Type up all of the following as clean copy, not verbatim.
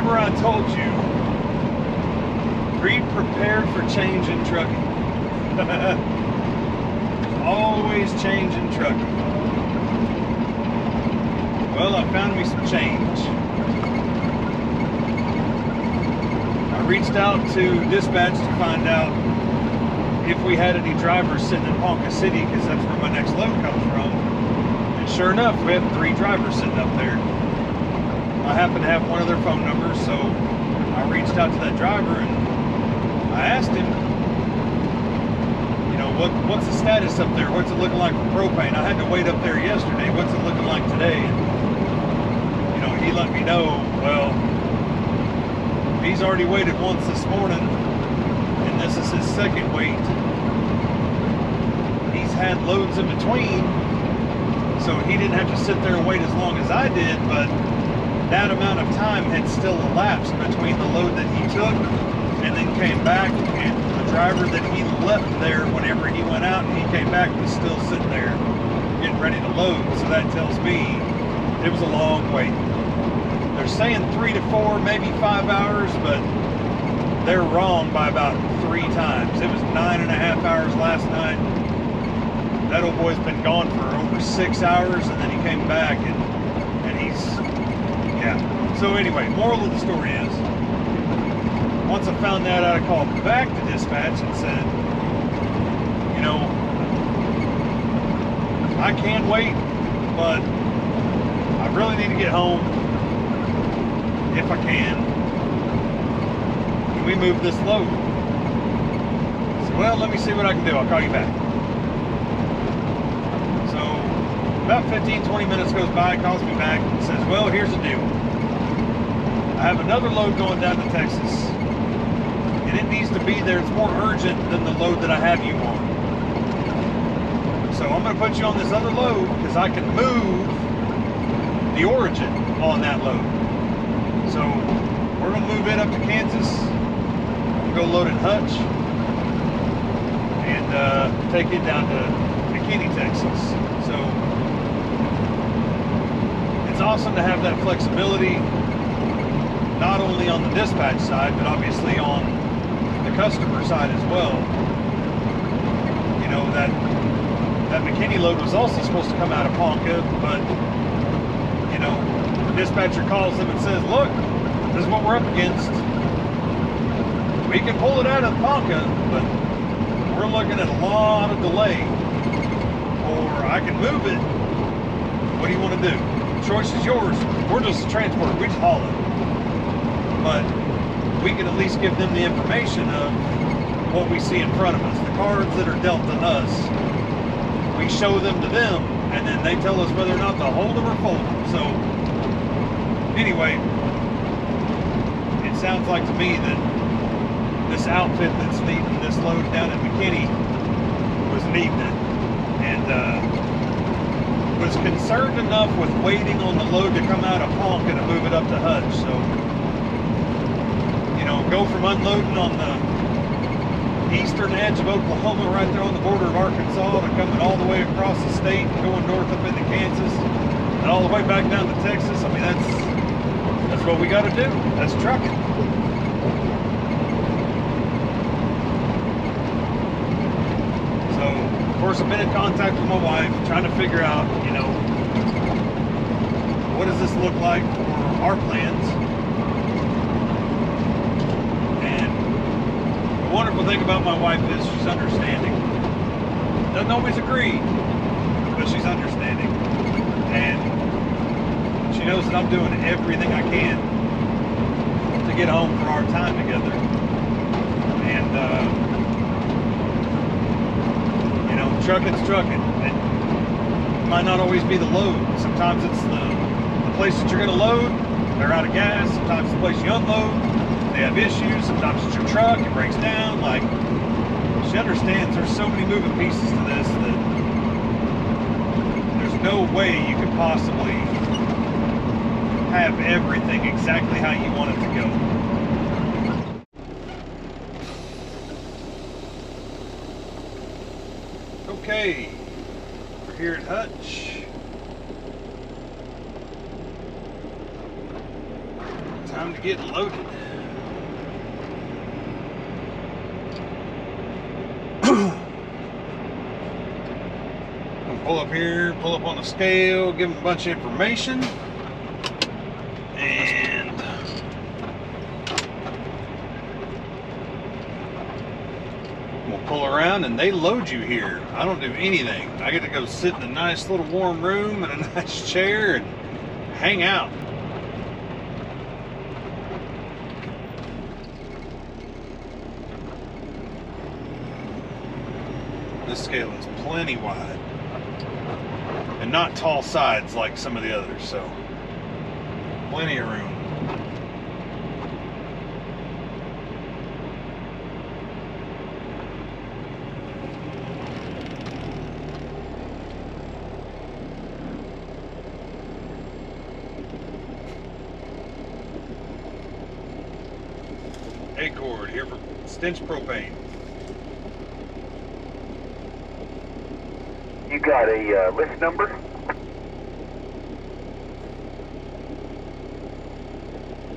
remember I told you, be prepared for change in trucking. Always change in trucking. Well, I found me some change. I reached out to dispatch to find out if we had any drivers sitting in Ponca City, because that's where my next load comes from. And sure enough, we have 3 drivers sitting up there. I happen to have one of their phone numbers, so I reached out to that driver and I asked him, you know, what's the status up there? What's it looking like for propane? I had to wait up there yesterday. What's it looking like today? And, you know, he let me know, well, he's already waited once this morning, and this is his second wait. He's had loads in between, so he didn't have to sit there and wait as long as I did, but that amount of time had still elapsed between the load that he took and then came back, and the driver that he left there whenever he went out and he came back was still sitting there getting ready to load. So that tells me it was a long wait. They're saying 3 to 4, maybe 5 hours, but they're wrong by about 3 times. It was 9.5 hours last night. That old boy's been gone for over 6 hours, and then he came back, and he's, yeah. So anyway, moral of the story is, once I found that out, I called back to dispatch and said, you know, I can't wait, but I really need to get home if I can. Can we move this load? I said, well, let me see what I can do. I'll call you back. So about 15-20 minutes goes by, calls me back and says, well, here's the deal. I have another load going down to Texas, and it needs to be there. It's more urgent than the load that I have you on. So I'm going to put you on this other load because I can move the origin on that load. So we're going to move it up to Kansas. I'm going to go load it in Hutch and take it down to McKinney, Texas. So it's awesome to have that flexibility, not only on the dispatch side, but obviously on the customer side as well. You know, that McKinney load was also supposed to come out of Ponca, but, you know, the dispatcher calls them and says, look, this is what we're up against. We can pull it out of Ponca, but we're looking at a lot of delay. Or I can move it. What do you want to do? The choice is yours. We're just a transporter. We just haul it. But we can at least give them the information of what we see in front of us. The cards that are dealt to us, we show them to them, and then they tell us whether or not to hold them or fold them. So anyway, it sounds like to me that this outfit that's needing this load down at McKinney was needing it, and was concerned enough with waiting on the load to come out of Ponca to move it up to Hutch. So, you know, go from unloading on the eastern edge of Oklahoma, right there on the border of Arkansas, to coming all the way across the state and going north up into Kansas and all the way back down to Texas. I mean, that's what we got to do. That's trucking. So, of course, I've been in contact with my wife, trying to figure out, you know, what does this look like for our plans. The wonderful thing about my wife is she's understanding. Doesn't always agree, but she's understanding. And she knows that I'm doing everything I can to get home for our time together. And, you know, trucking's trucking. It might not always be the load. Sometimes it's the place that you're going to load, they're out of gas. Sometimes the place you unload, they have issues. Sometimes it's your truck, it breaks down. Like, she understands there's so many moving pieces to this that there's no way you could possibly have everything exactly how you want it to go. Okay, we're here at Hutch. Time time to get loaded. Pull up here, pull up on the scale, give them a bunch of information, and we'll pull around and they load you here. I don't do anything. I get to go sit in a nice little warm room and a nice chair and hang out. This scale is plenty wide. And not tall sides like some of the others, so plenty of room. ACORD here for Stench Propane. You got a list number?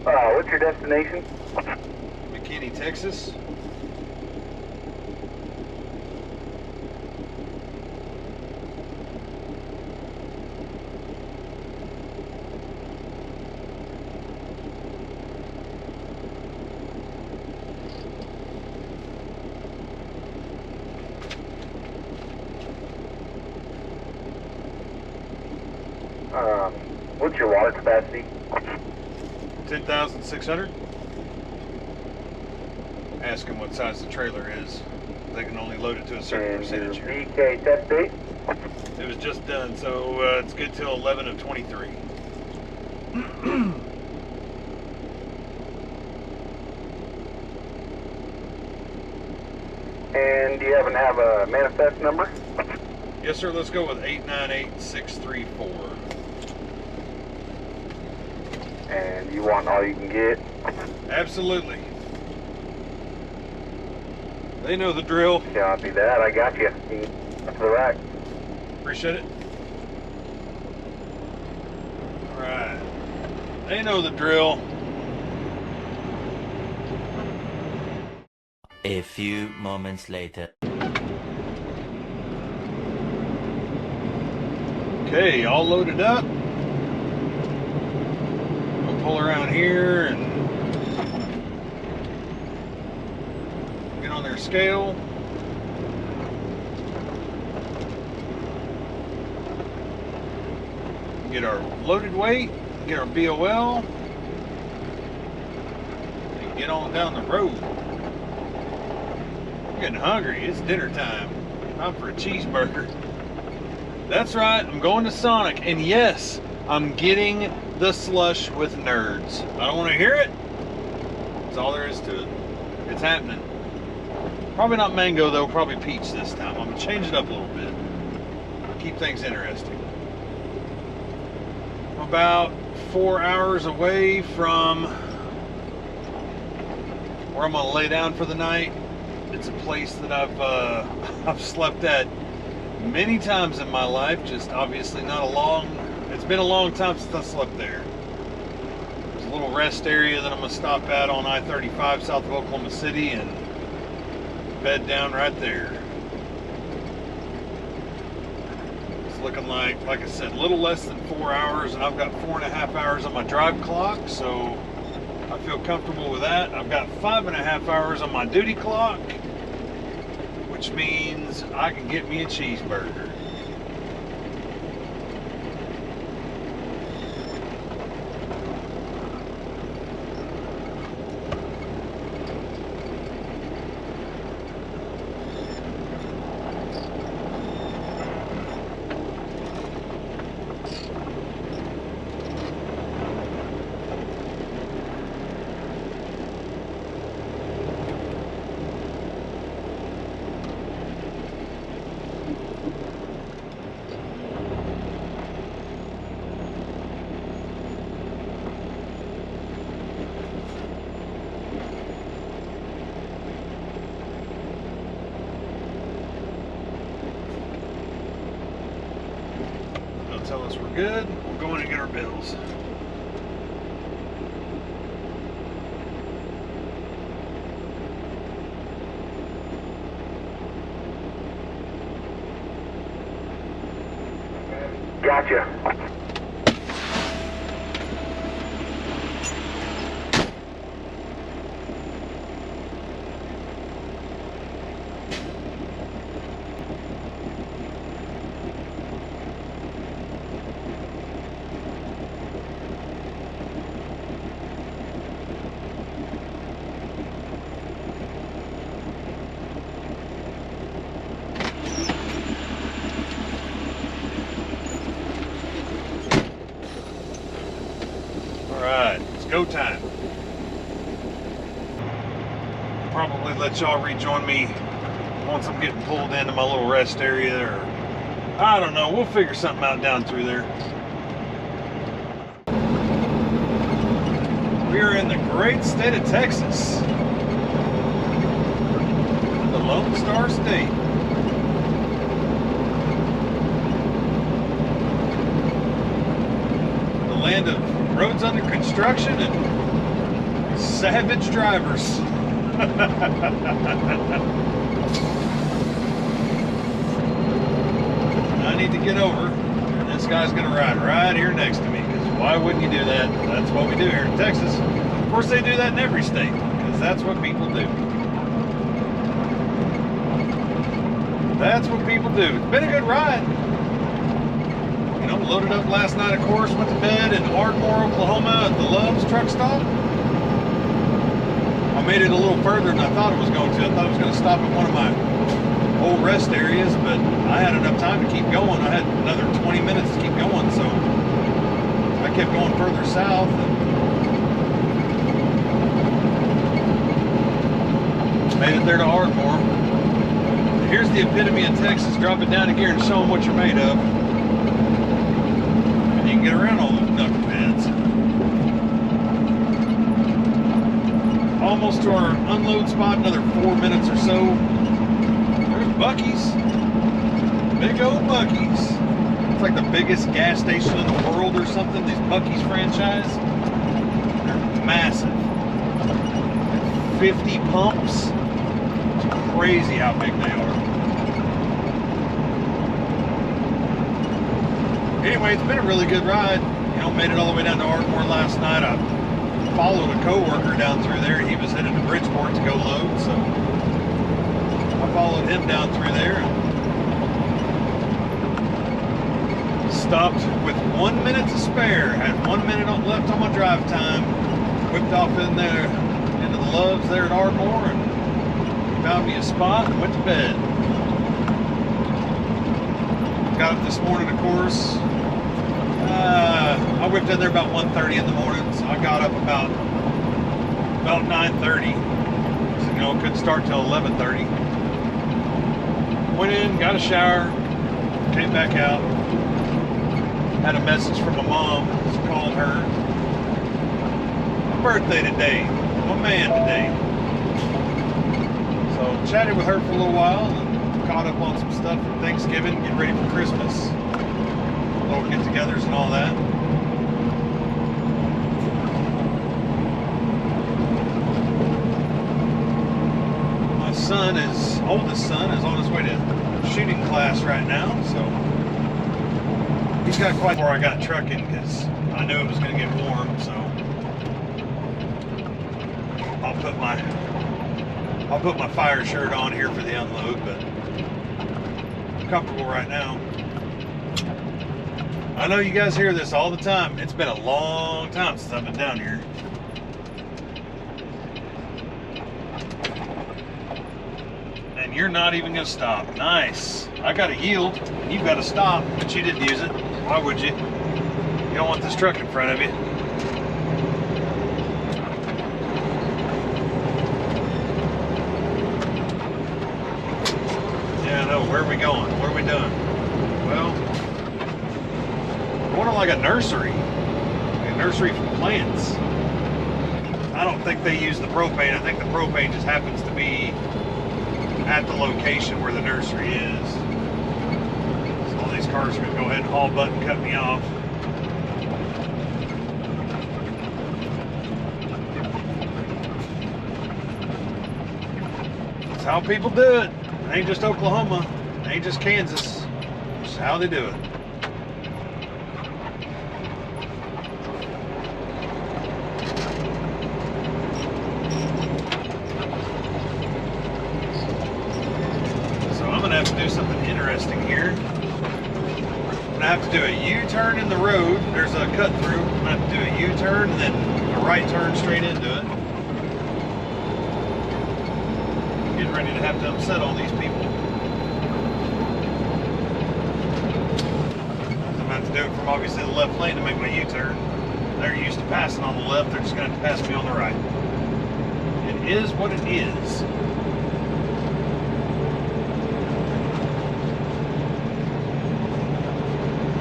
What's your destination? McKinney, Texas. What's your water capacity? 10,600. Ask them what size the trailer is. They can only load it to a certain percentage here. BK test date? It was just done, so it's good till 11 of 23. And do you happen to have a manifest number? Yes, sir. Let's go with 898634. And you want all you can get? Absolutely. They know the drill. Copy that. I got you. That's the rack. Appreciate it. All right. They know the drill. A few moments later. Okay, all loaded up. We'll pull around here and get on their scale. Get our loaded weight, get our BOL, and get on down the road. I'm getting hungry. It's dinner time. Time for a cheeseburger. That's right, I'm going to Sonic, and yes, I'm getting the slush with nerds. I don't want to hear it. That's all there is to it. It's happening. Probably not mango though, probably peach this time. I'm gonna change it up a little bit. Keep things interesting. I'm about 4 hours away from where I'm gonna lay down for the night. It's a place that I've slept at many times in my life, just obviously not a long, it's been a long time since I slept there. There's a little rest area that I'm gonna stop at on I-35 south of Oklahoma City and bed down right there. It's looking like I said, a little less than 4 hours, and I've got 4.5 hours on my drive clock, so I feel comfortable with that. I've got 5.5 hours on my duty clock, which means I can get me a cheeseburger. Tell us we're good. We'll go in and get our bills. you. Alright, it's go time. Probably let y'all rejoin me once I'm getting pulled into my little rest area, or I don't know, we'll figure something out down through there. We are in the great state of Texas, the Lone Star State. The land of roads under construction and savage drivers. I need to get over, and this guy's gonna ride right here next to me, because why wouldn't you do that? That's what we do here in Texas. Of course they do that in every state, because that's what people do. That's what people do. It's been a good ride. You know, loaded up last night, of course, went to bed in Ardmore, Oklahoma at the Love's truck stop. I made it a little further than I thought it was going to. I thought it was going to stop at one of my old rest areas, but I had enough time to keep going. I had another 20 minutes to keep going, so I kept going further south. And made it there to Ardmore. Here's the epitome of Texas. Drop it down to gear and show them what you're made of. And you can get around all those knuckleheads. Almost to our unload spot, another 4 minutes or so. There's Buc-ee's. Big old Buc-ee's. It's like the biggest gas station in the world or something, these Buc-ee's franchise. They're massive. 50 pumps. It's crazy how big they are. Anyway, it's been a really good ride. You know, made it all the way down to Ardmore last night. I followed a co-worker down through there. He was headed to Bridgeport to go load, so I followed him down through there and stopped with 1 minute to spare. Had 1 minute left on my drive time. Whipped off in there into the Loves there at Ardmore and found me a spot and went to bed. Got up this morning, of course. I whipped in there about 1:30 in the morning, so I got up about 9:30. So, you know, couldn't start till 11:30. Went in, got a shower, came back out. Had a message from my mom. Just called her. My birthday today. My man today. So chatted with her for a little while and caught up on some stuff for Thanksgiving, get ready for Christmas. Little get-togethers and all that. My son, his oldest son, is on his way to shooting class right now, so he's got quite before I got trucking because I knew it was going to get warm, so I'll put my fire shirt on here for the unload, but I'm comfortable right now. I know you guys hear this all the time. It's been a long time since I've been down here. And you're not even gonna stop. Nice. I got a yield, you've got to stop, but you didn't use it. Why would you? You don't want this truck in front of you. Yeah, I know. Where are we going? What are we doing? Well, going to like a nursery for plants. I don't think they use the propane. I think the propane just happens to be at the location where the nursery is. So all these cars are going to go ahead and haul butt and cut me off. That's how people do it. It ain't just Oklahoma. It ain't just Kansas. It's how they do it. a U-turn and then a right turn straight into it. Getting ready to have to upset all these people. I'm going to have to do it from obviously the left lane to make my U-turn. They're used to passing on the left, they're just going to have to pass me on the right. It is what it is.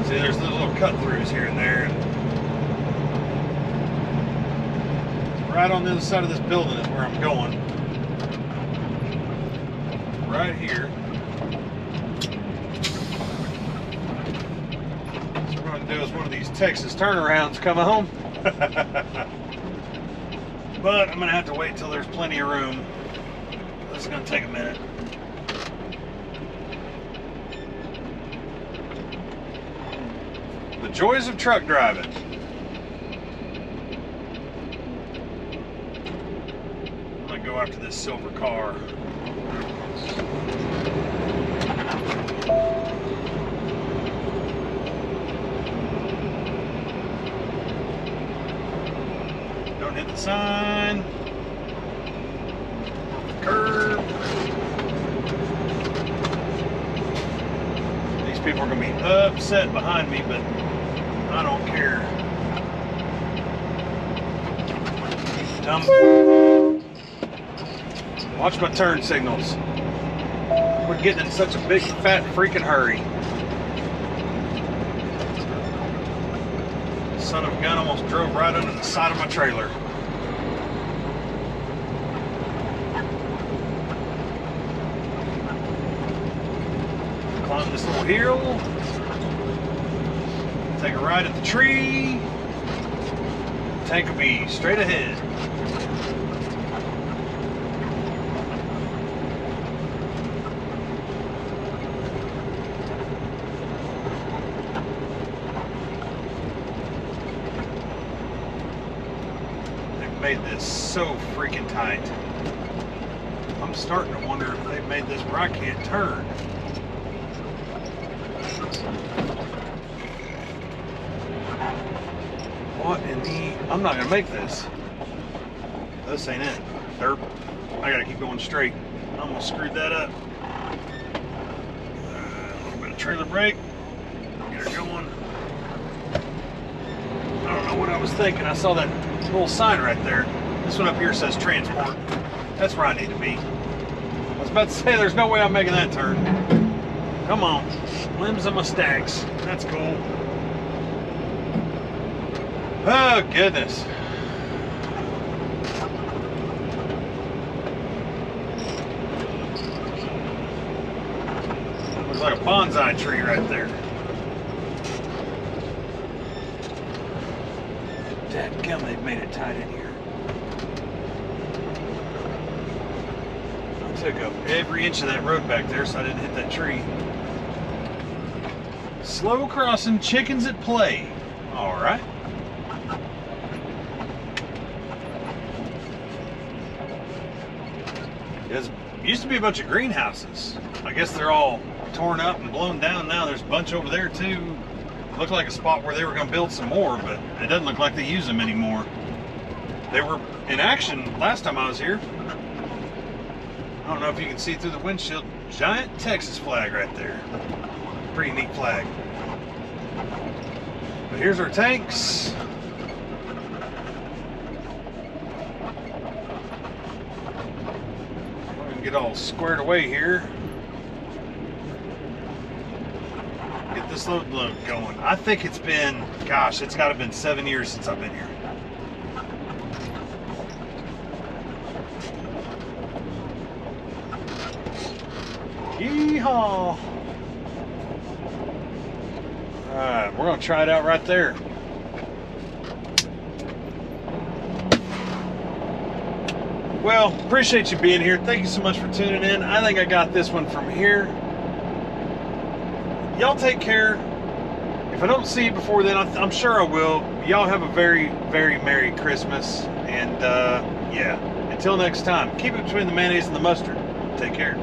See, there's little cut-throughs here and there. Right on the other side of this building is where I'm going. Right here. So what we're going to do is one of these Texas turnarounds come home. But I'm going to have to wait till there's plenty of room. This is going to take a minute. The joys of truck driving. I'm going to go after this silver car. Don't hit the sign. Curb. These people are going to be upset behind me, but I don't care. Watch my turn signals. We're getting in such a big fat freaking hurry. Son of a gun almost drove right under the side of my trailer. Climb this little hill. Take a ride at the tree. Tank will be straight ahead. They've made this so freaking tight. I'm starting to wonder if they've made this where I can't turn. What in the... I'm not gonna make this. This ain't it. Derp. I gotta keep going straight. I almost screwed that up. A little bit of trailer brake. Get her going. I don't know what I was thinking. I saw that little sign right there. This one up here says transport. That's where I need to be. I was about to say there's no way I'm making that turn. Come on. Limbs of my stacks. That's cool. Oh, goodness. Looks like a bonsai tree right there. Dadgum, they've made it tight in here. I took up every inch of that road back there so I didn't hit that tree. Slow crossing, chickens at play. All right. There used to be a bunch of greenhouses. I guess they're all torn up and blown down now. There's a bunch over there too. Looked like a spot where they were going to build some more, but it doesn't look like they use them anymore. They were in action last time I was here. I don't know if you can see through the windshield. Giant Texas flag right there. Pretty neat flag. But here's our tanks. Get all squared away here. Get this load going. I think it's been, gosh, it's got to have been 7 years since I've been here. Yeehaw! Alright, we're going to try it out right there. Well, appreciate you being here. Thank you so much for tuning in. I think I got this one from here. Y'all take care. If I don't see you before then, I'm sure I will. Y'all have a very, very Merry Christmas. And yeah, until next time, keep it between the mayonnaise and the mustard. Take care.